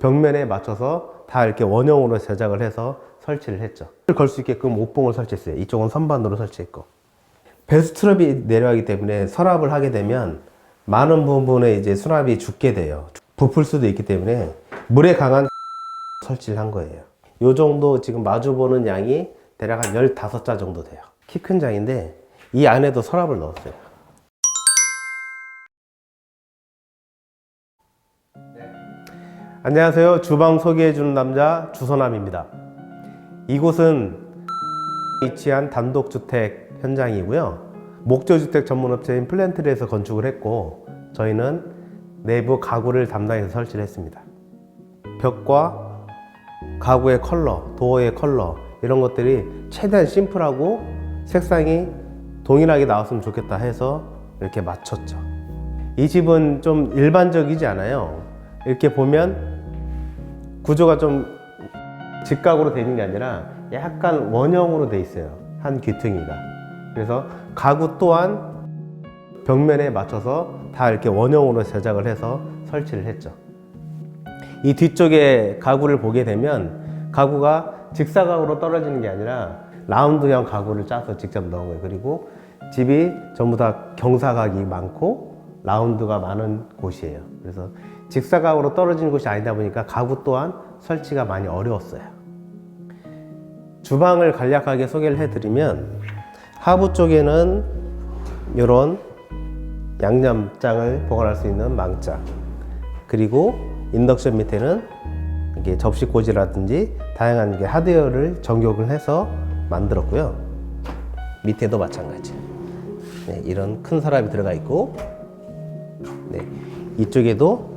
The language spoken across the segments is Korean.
벽면에 맞춰서 다 이렇게 원형으로 제작을 해서 설치를 했죠. 걸 수 있게끔 옥봉을 설치했어요. 이쪽은 선반으로 설치했고, 배수트랩이 내려가기 때문에 서랍을 하게 되면 많은 부분에 이제 수납이 죽게 돼요. 부풀 수도 있기 때문에 물에 강한 설치를 한 거예요. 요 정도 지금 마주보는 양이 대략 한 15자 정도 돼요. 키 큰 장인데 이 안에도 서랍을 넣었어요. 안녕하세요. 주방 소개해주는 남자 주선남입니다. 이곳은 위치한 단독주택 현장이고요. 목조주택 전문업체인 플랜트리에서 건축을 했고, 저희는 내부 가구를 담당해서 설치를 했습니다. 벽과 가구의 컬러, 도어의 컬러, 이런 것들이 최대한 심플하고 색상이 동일하게 나왔으면 좋겠다 해서 이렇게 맞췄죠. 이 집은 좀 일반적이지 않아요. 이렇게 보면 구조가 좀 직각으로 되어 있는 게 아니라 약간 원형으로 되어 있어요. 한 귀퉁이가. 그래서 가구 또한 벽면에 맞춰서 다 이렇게 원형으로 제작을 해서 설치를 했죠. 이 뒤쪽에 가구를 보게 되면 가구가 직사각으로 떨어지는 게 아니라 라운드형 가구를 짜서 직접 넣은 거예요. 그리고 집이 전부 다 경사각이 많고 라운드가 많은 곳이에요. 그래서 직사각으로 떨어지는 곳이 아니다 보니까 가구 또한 설치가 많이 어려웠어요. 주방을 간략하게 소개를 해드리면, 하부 쪽에는 이런 양념장을 보관할 수 있는 망장, 그리고 인덕션 밑에는 이게 접시꽂이라든지 다양한 하드웨어를 전격을 해서 만들었고요. 밑에도 마찬가지. 네, 이런 큰 서랍이 들어가 있고, 네, 이쪽에도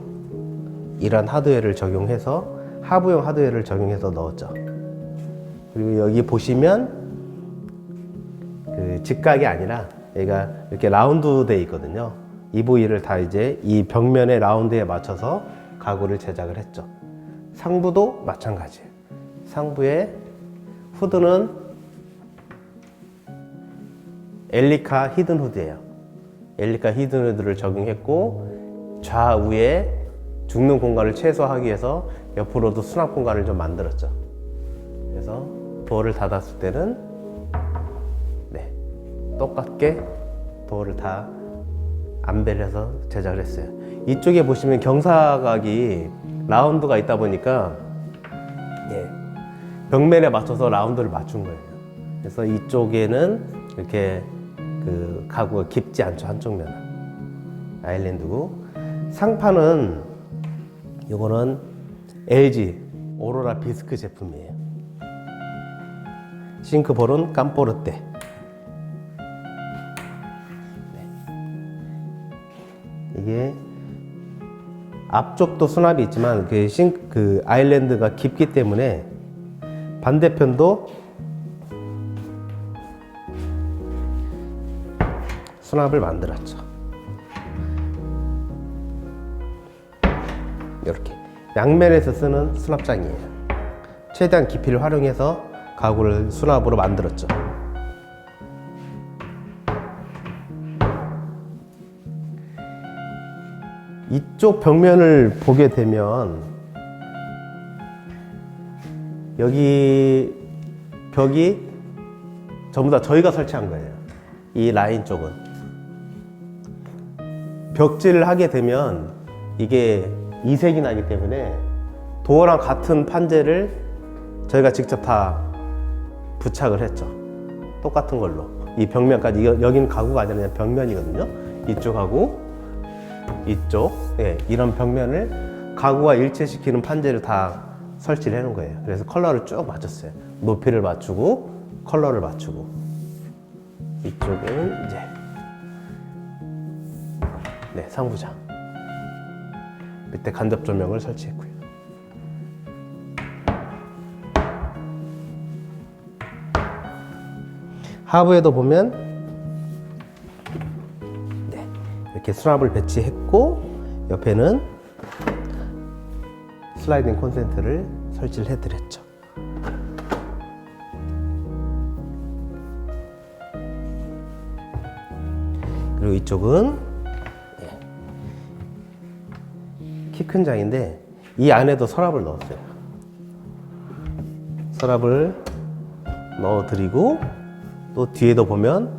이런 하드웨어를 적용해서 하부용 하드웨어를 적용해서 넣었죠. 그리고 여기 보시면 그 직각이 아니라 얘가 이렇게 라운드 되어 있거든요. 이 부위를 다 이제 이 벽면의 라운드에 맞춰서 가구를 제작을 했죠. 상부도 마찬가지예요. 상부의 후드는 엘리카 히든 후드예요. 엘리카 히든 후드를 적용했고, 좌우에 죽는 공간을 최소화하기 위해서 옆으로도 수납 공간을 좀 만들었죠. 그래서 도어를 닫았을 때는 네, 똑같게 도어를 다 안벨해서 제작을 했어요. 이쪽에 보시면 경사각이 라운드가 있다 보니까 벽면에 맞춰서 라운드를 맞춘 거예요. 그래서 이쪽에는 이렇게 그 가구가 깊지 않죠. 한쪽 면은 아일랜드고, 상판은 이거는 LG 오로라 비스크 제품이에요. 싱크볼은 깜포르테. 이게 앞쪽도 수납이 있지만 그 아일랜드가 깊기 때문에 반대편도 수납을 만들었죠. 이렇게 양면에서 쓰는 수납장이에요. 최대한 깊이를 활용해서 가구를 수납으로 만들었죠. 이쪽 벽면을 보게 되면 여기 벽이 전부 다 저희가 설치한 거예요. 이 라인 쪽은 벽지를 하게 되면 이게 이색이 나기 때문에 도어랑 같은 판재를 저희가 직접 다 부착을 했죠. 똑같은 걸로 이 벽면까지. 여기는 가구가 아니라 그냥 벽면이거든요. 이쪽하고 이쪽, 이런 벽면을 가구와 일체시키는 판재를 다 설치를 해놓은 거예요. 그래서 컬러를 쭉 맞췄어요. 높이를 맞추고 컬러를 맞추고. 이쪽은 이제 상부장, 밑에 간접 조명을 설치했고요. 하부에도 보면 이렇게 수납을 배치했고, 옆에는 슬라이딩 콘센트를 설치를 해드렸죠. 그리고 이쪽은 키 큰 장인데 이 안에도 서랍을 넣었어요. 서랍을 넣어드리고 또 뒤에도 보면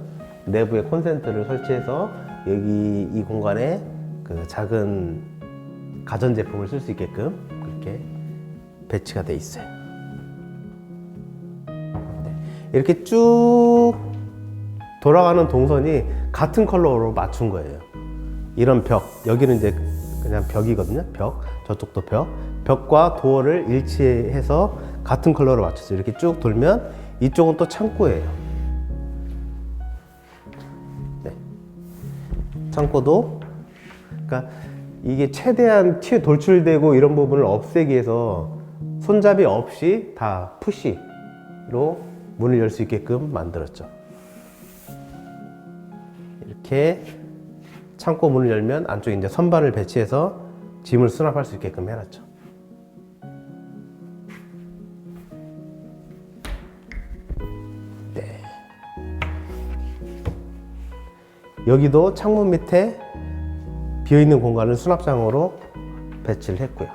내부에 콘센트를 설치해서 여기 이 공간에 그 작은 가전제품을 쓸 수 있게끔 그렇게 배치가 돼 있어요. 네. 이렇게 쭉 돌아가는 동선이 같은 컬러로 맞춘 거예요. 이런 벽, 여기는 이제 그냥 벽이거든요. 벽, 저쪽도 벽. 벽과 도어를 일치해서 같은 컬러로 맞췄어요. 이렇게 쭉 돌면 이쪽은 또 창고예요. 네. 창고도, 그러니까 이게 최대한 돌출되고 이런 부분을 없애기 위해서 손잡이 없이 다 푸시로 문을 열 수 있게끔 만들었죠. 이렇게 창고 문을 열면 안쪽에 이제 선반을 배치해서 짐을 수납할 수 있게끔 해놨죠. 네. 여기도 창문 밑에 비어있는 공간을 수납장으로 배치를 했고요.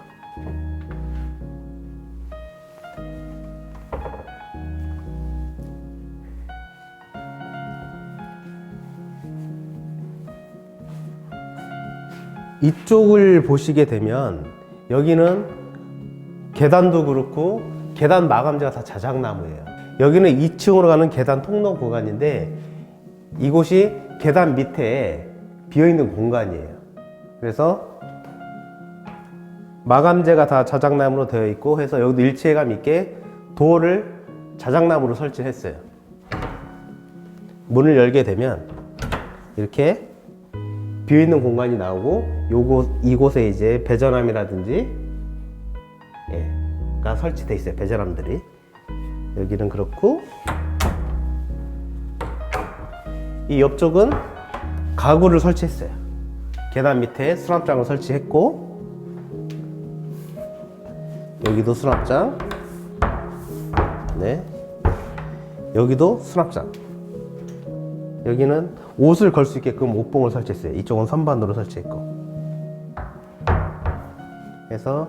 이쪽을 보시게 되면 여기는 계단도 그렇고 계단 마감재가 다 자작나무예요. 여기는 2층으로 가는 계단 통로 공간인데 이곳이 계단 밑에 비어있는 공간이에요. 그래서 마감재가 다 자작나무로 되어 있고 해서 여기도 일체감 있게 도어를 자작나무로 설치했어요. 문을 열게 되면 이렇게 비어있는 공간이 나오고 이곳에 이제 배전함이라든지 가 설치되어 있어요. 배전함들이 여기는 그렇고 이 옆쪽은 가구를 설치했어요. 계단 밑에 수납장을 설치했고 여기도 수납장, 네, 여기도 수납장. 여기는 옷을 걸 수 있게끔 옷봉을 설치했어요. 이쪽은 선반으로 설치했고. 그래서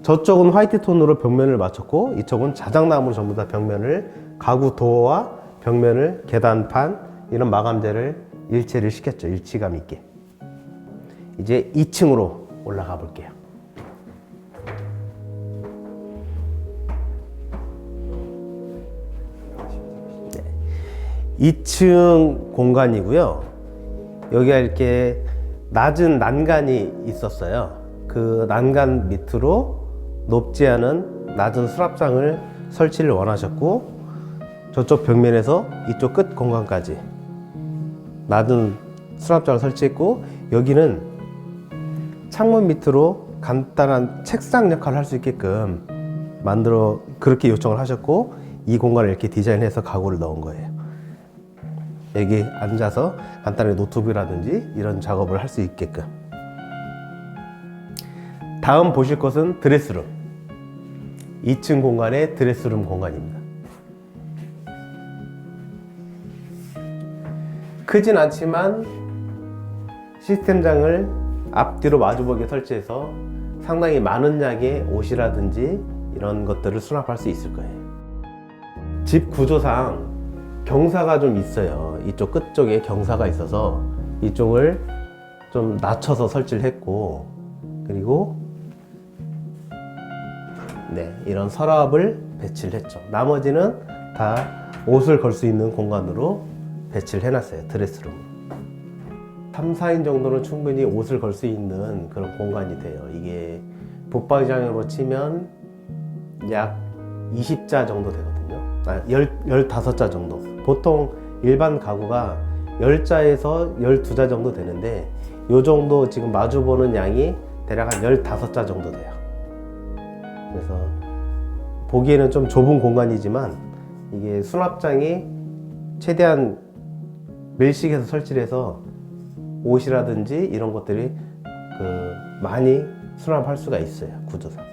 저쪽은 화이트 톤으로 벽면을 맞췄고 이쪽은 자작나무로 전부 다 벽면을 가구 도어와 벽면을 계단판 이런 마감재를 일체를 시켰죠. 일치감 있게. 이제 2층으로 올라가 볼게요. 네. 2층 공간이고요. 여기가 이렇게 낮은 난간이 있었어요. 그 난간 밑으로 높지 않은 낮은 수납장을 설치를 원하셨고 저쪽 벽면에서 이쪽 끝 공간까지 낮은 수납장을 설치했고 여기는 창문 밑으로 간단한 책상 역할을 할 수 있게끔 그렇게 요청을 하셨고 이 공간을 이렇게 디자인해서 가구를 넣은 거예요. 여기 앉아서 간단하게 노트북이라든지 이런 작업을 할 수 있게끔. 다음 보실 것은 드레스룸. 2층 공간의 드레스룸 공간입니다. 크진 않지만 시스템장을 앞뒤로 마주보게 설치해서 상당히 많은 양의 옷이라든지 이런 것들을 수납할 수 있을 거예요. 집 구조상 경사가 좀 있어요. 이쪽 끝쪽에 경사가 있어서 이쪽을 좀 낮춰서 설치를 했고 그리고 네, 이런 서랍을 배치를 했죠. 나머지는 다 옷을 걸 수 있는 공간으로 배치를 해놨어요. 드레스룸 3, 4인 정도는 충분히 옷을 걸 수 있는 그런 공간이 돼요. 이게 붙박이장으로 치면 약 20자 정도 되거든요. 15자 정도. 보통 일반 가구가 10자에서 12자 정도 되는데 요 정도 지금 마주보는 양이 대략 한 15자 정도 돼요. 그래서 보기에는 좀 좁은 공간이지만 이게 수납장이 최대한 밀식해서 설치를 해서 옷이라든지 이런 것들이 많이 수납할 수가 있어요. 구조상.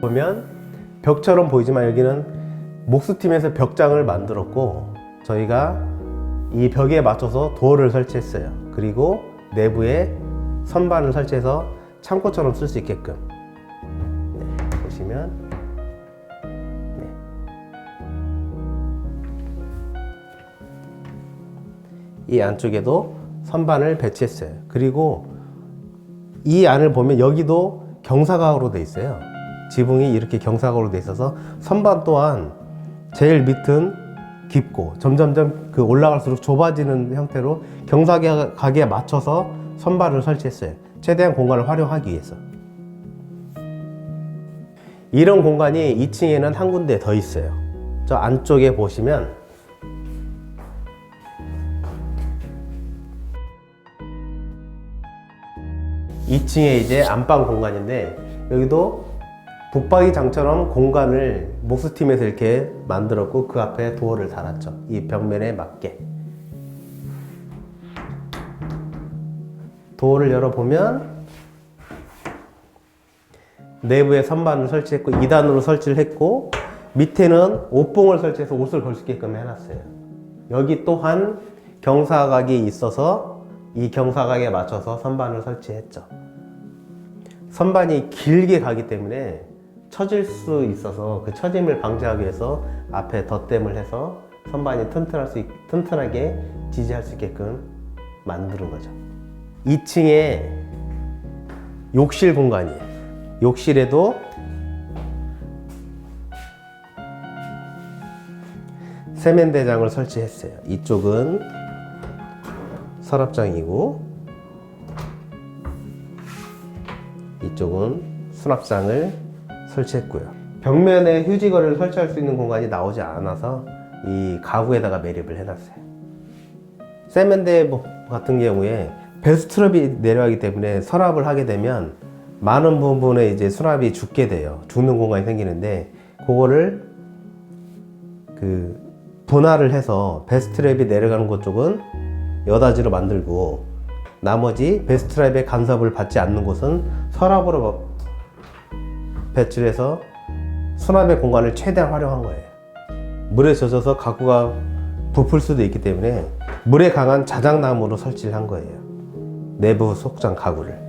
보면 벽처럼 보이지만 여기는 목수팀에서 벽장을 만들었고 저희가 이 벽에 맞춰서 도어를 설치했어요. 그리고 내부에 선반을 설치해서 창고처럼 쓸 수 있게끔. 네, 보시면 네. 이 안쪽에도 선반을 배치했어요. 그리고 이 안을 보면 여기도 경사각으로 돼 있어요. 지붕이 이렇게 경사각으로 돼 있어서 선반 또한 제일 밑은 깊고 점점점 그 올라갈수록 좁아지는 형태로 경사각에 맞춰서 선반을 설치했어요. 최대한 공간을 활용하기 위해서. 이런 공간이 2층에는 한 군데 더 있어요. 저 안쪽에 보시면 (2층에) 이제 안방 공간인데, 여기도 붙박이장처럼 공간을 목수팀에서 이렇게 만들었고 그 앞에 도어를 달았죠. 이 벽면에 맞게. 도어를 열어보면 내부에 선반을 설치했고 2단으로 설치를 했고, 밑에는 옷봉을 설치해서 옷을 걸 수 있게끔 해놨어요. 여기 또한 경사각이 있어서 이 경사각에 맞춰서 선반을 설치했죠. 선반이 길게 가기 때문에 처질 수 있어서 그 처짐을 방지하기 위해서 앞에 덧댐을 해서 선반이 튼튼하게 지지할 수 있게끔 만드는 거죠. 2층에 욕실 공간이에요. 욕실에도 세면대장을 설치했어요. 이쪽은 서랍장이고 이쪽은 수납장을 설치했고요. 벽면에 휴지거리를 설치할 수 있는 공간이 나오지 않아서 이 가구에다가 매립을 해놨어요. 세면대 같은 경우에 배수트랩이 내려가기 때문에 서랍을 하게 되면 많은 부분에 이제 수납이 죽게 돼요. 죽는 공간이 생기는데, 그거를 분할을 해서 배수트랩이 내려가는 곳 쪽은 여닫이로 만들고, 나머지 배수트랩의 간섭을 받지 않는 곳은 서랍으로 배출해서 수납의 공간을 최대한 활용한 거예요. 물에 젖어서 가구가 부풀 수도 있기 때문에 물에 강한 자작나무로 설치를 한 거예요. 내부 속장 가구를.